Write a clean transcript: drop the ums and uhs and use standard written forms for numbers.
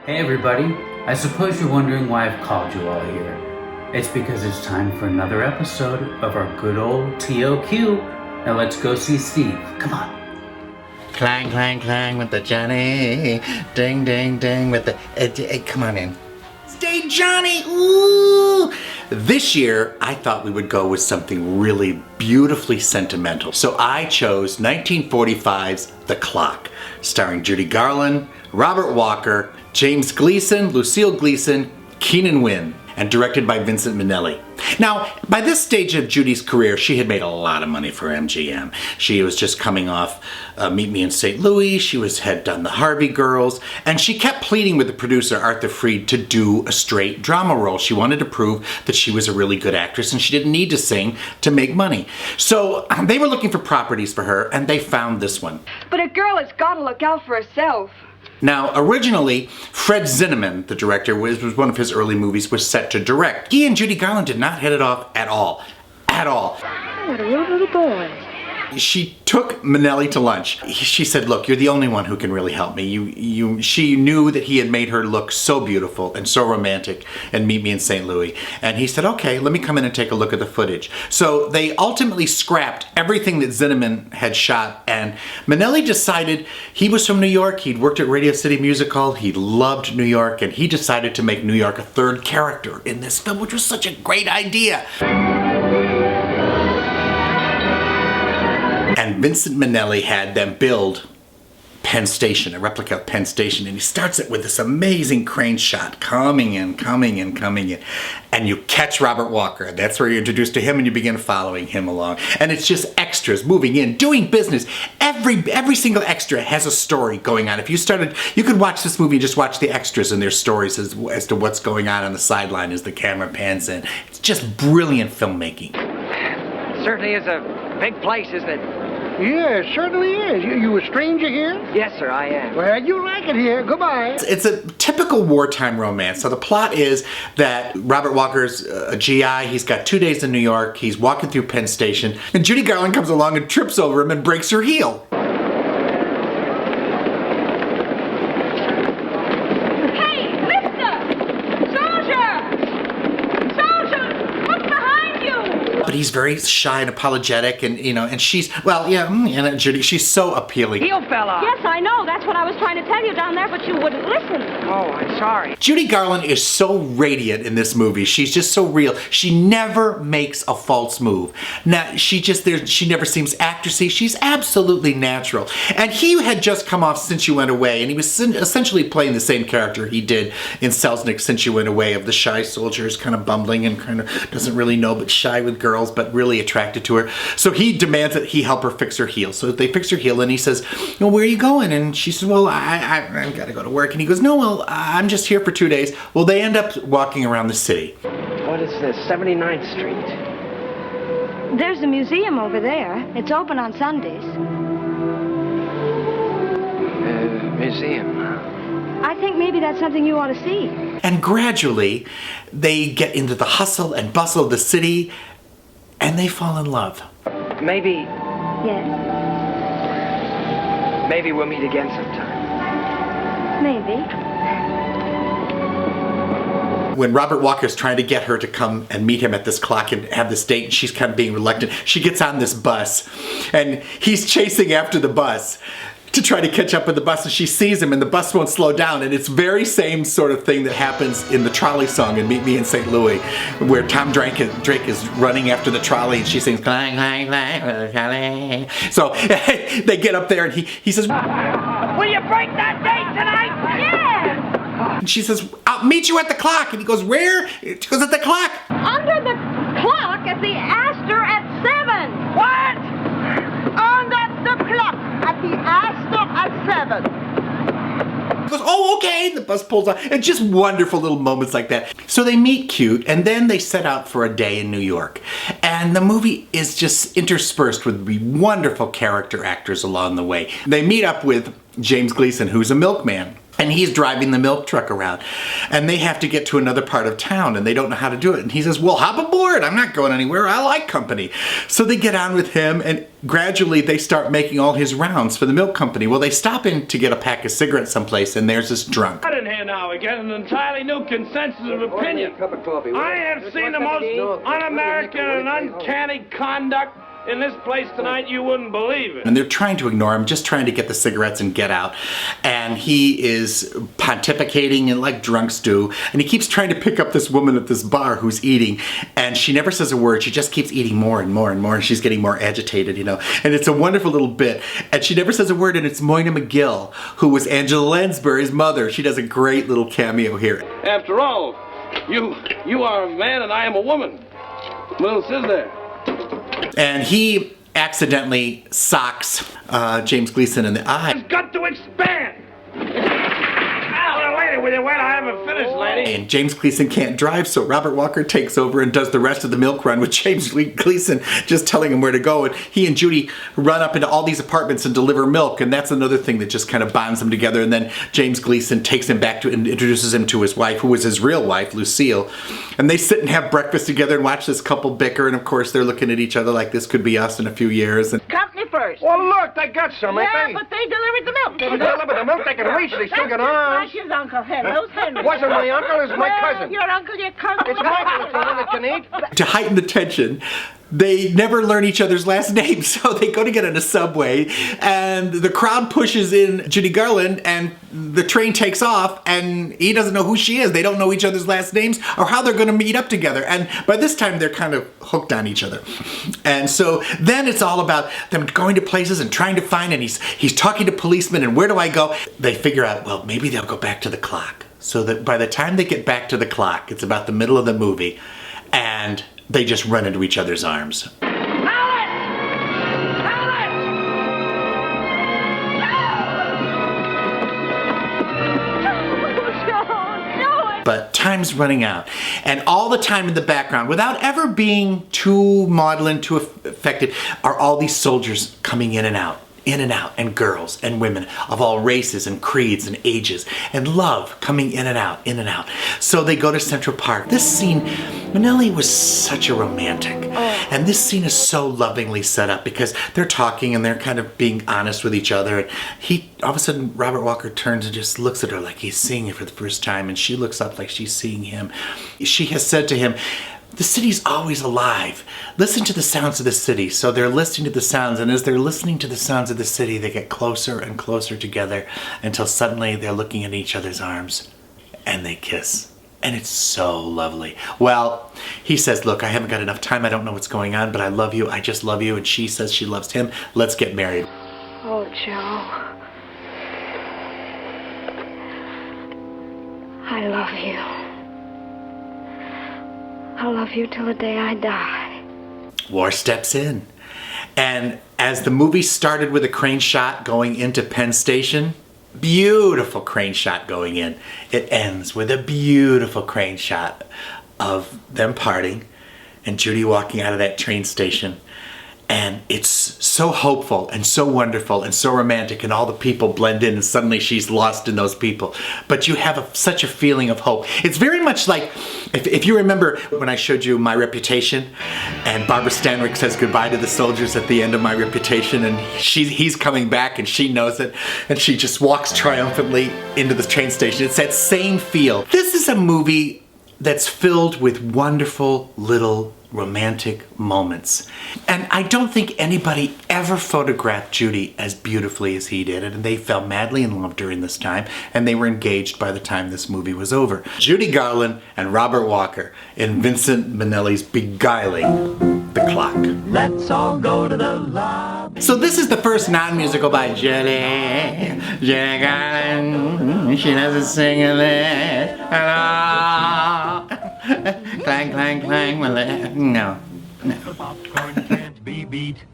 Hey everybody, I suppose you're wondering why I've called you all here. It's because it's time for another episode of our good old TOQ. Now let's go see Steve. Come on. Clang, clang, clang with the Johnny. Ding, ding, ding with the... come on in. Stay Johnny! Ooh! This year, I thought we would go with something really beautifully sentimental. So I chose 1945's The Clock, starring Judy Garland, Robert Walker, James Gleason, Lucille Gleason, Keenan Wynn, and directed by Vincente Minnelli. Now, by this stage of Judy's career, she had made a lot of money for MGM. She was just coming off Meet Me in St. Louis, she had done The Harvey Girls, and she kept pleading with the producer, Arthur Freed, to do a straight drama role. She wanted to prove that she was a really good actress and she didn't need to sing to make money. So they were looking for properties for her, and they found this one. But a girl has got to look out for herself. Now, originally, Fred Zinnemann, the director, was one of his early movies, was set to direct. He and Judy Garland did not hit it off at all. At all. What a little boy. She took Minnelli to lunch. She said, look, you're the only one who can really help me. She knew that he had made her look so beautiful and so romantic in Meet Me in St. Louis. And he said, okay, let me come in and take a look at the footage. So they ultimately scrapped everything that Zinnemann had shot, and Minnelli decided, he was from New York, he'd worked at Radio City Music Hall, he loved New York, and he decided to make New York a third character in this film, which was such a great idea. And Vincente Minnelli had them build Penn Station, a replica of Penn Station, and he starts it with this amazing crane shot, coming in, and you catch Robert Walker. That's where you're introduced to him and you begin following him along. And it's just extras moving in, doing business. Every single extra has a story going on. If you could watch this movie and just watch the extras and their stories as to what's going on the sideline as the camera pans in. It's just brilliant filmmaking. It certainly is a big place, isn't it? Yeah, it certainly is. You a stranger here? Yes, sir, I am. Well, you like it here. Goodbye. It's a typical wartime romance. So the plot is that Robert Walker's a GI. He's got 2 days in New York. He's walking through Penn Station, and Judy Garland comes along and trips over him and breaks her heel. But he's very shy and apologetic, and and she's, and Judy, she's so appealing. Heel fella! Yes, I know. That's what I was trying to tell you down there, but you wouldn't listen. Oh, I'm sorry. Judy Garland is so radiant in this movie. She's just so real. She never makes a false move. Now, she never seems actressy. She's absolutely natural. And he had just come off Since You Went Away, and he was essentially playing the same character he did in Selznick's Since You Went Away, of the shy soldier who's kind of bumbling and kind of doesn't really know, but shy with girls, but really attracted to her. So he demands that he help her fix her heel. So they fix her heel, and he says, well, where are you going? And she says, well, I've got to go to work. And he goes, no, well, I'm just here for 2 days. Well, they end up walking around the city. What is this, 79th Street? There's a museum over there. It's open on Sundays. Museum. I think maybe that's something you ought to see. And gradually, they get into the hustle and bustle of the city, and they fall in love. Maybe Yes, we'll meet again sometime. maybe. When Robert Walker's trying to get her to come and meet him at this clock and have this date, and she's kind of being reluctant, she gets on this bus, and he's chasing after the bus to try to catch up with the bus, and she sees him and the bus won't slow down, and it's very same sort of thing that happens in the trolley song in Meet Me in St. Louis, where Tom Drake is running after the trolley and she sings clang, clang, clang, clang. So they get up there and he says, Will you break that date tonight? Yeah! and she says, I'll meet you at the clock. And he goes, where? She goes, at the clock. Under the clock at the Astor at 7. What? Under the clock at the Astor at 7. He goes, oh, okay. The bus pulls off. And just wonderful little moments like that. So they meet cute, and then they set out for a day in New York. And the movie is just interspersed with wonderful character actors along the way. They meet up with James Gleason, who's a milkman. And he's driving the milk truck around. And they have to get to another part of town and they don't know how to do it. And he says, well, hop aboard. I'm not going anywhere. I like company. So they get on with him and gradually they start making all his rounds for the milk company. Well, they stop in to get a pack of cigarettes someplace and there's this drunk. In here now, we get an entirely new consensus of opinion. I have seen the most un-American and uncanny conduct in this place tonight, you wouldn't believe it. And they're trying to ignore him, just trying to get the cigarettes and get out. And he is pontificating and like drunks do. And he keeps trying to pick up this woman at this bar who's eating. And she never says a word. She just keeps eating more and more and more. And she's getting more agitated, you know. And it's a wonderful little bit. And she never says a word. And it's Moyna McGill, who was Angela Lansbury's mother. She does a great little cameo here. After all, you are a man and I am a woman. What else is there? And he accidentally socks James Gleason in the eye. It's got to expand! Lady, will you wait? I haven't finished, lady. And James Gleason can't drive, so Robert Walker takes over and does the rest of the milk run with James Gleason just telling him where to go. And he and Judy run up into all these apartments and deliver milk. And that's another thing that just kind of bonds them together. And then James Gleason takes him back to and introduces him to his wife, who was his real wife, Lucille. And they sit and have breakfast together and watch this couple bicker. And of course, they're looking at each other like this could be us in a few years. And Company first. Well, look, they got some, ain't Yeah, they? but they delivered the milk. They delivered the milk, they can reach, they still got arms. That's his Uncle Henry. Those Henry. Wasn't my uncle, it was my cousin. Your uncle, your cousin. It's Michael, it's the one that can eat. to heighten the tension, they never learn each other's last names. So they go to get in a subway and the crowd pushes in Judy Garland and the train takes off and he doesn't know who she is. They don't know each other's last names or how they're going to meet up together. And by this time they're kind of hooked on each other. And so then it's all about them going to places and trying to find, and he's talking to policemen and where do I go? They figure out, well, maybe they'll go back to the clock. So that by the time they get back to the clock, it's about the middle of the movie and they just run into each other's arms. But time's running out. And all the time in the background, without ever being too maudlin, too affected, are all these soldiers coming in and out, and girls and women of all races and creeds and ages, and love coming in and out, in and out. So they go to Central Park. This scene, Minnelli was such a romantic. And this scene is so lovingly set up because they're talking and they're kind of being honest with each other. And all of a sudden, Robert Walker turns and just looks at her like he's seeing her for the first time, and she looks up like she's seeing him. She has said to him, the city's always alive. Listen to the sounds of the city. So they're listening to the sounds, and as they're listening to the sounds of the city, they get closer and closer together until suddenly they're looking at each other's arms and they kiss. And it's so lovely. Well, he says, look, I haven't got enough time. I don't know what's going on, but I love you. I just love you. And she says she loves him. Let's get married. Oh, Joe. I love you. I'll love you till the day I die. War steps in. And as the movie started with a crane shot going into Penn Station, beautiful crane shot going in, it ends with a beautiful crane shot of them parting and Judy walking out of that train station. And it's so hopeful and so wonderful and so romantic, and all the people blend in and suddenly she's lost in those people. But you have such a feeling of hope. It's very much like, if you remember when I showed you My Reputation and Barbara Stanwyck says goodbye to the soldiers at the end of My Reputation, and he's coming back and she knows it, and she just walks triumphantly into the train station. It's that same feel. This is a movie that's filled with wonderful little romantic moments. And I don't think anybody ever photographed Judy as beautifully as he did, and they fell madly in love during this time, and they were engaged by the time this movie was over. Judy Garland and Robert Walker in Vincent Minnelli's Beguiling the Clock. Let's all go to the lobby. So this is the first non-musical by Judy Garland. She doesn't sing a lick. Clang, clang, clang. No. The popcorn can't be beat.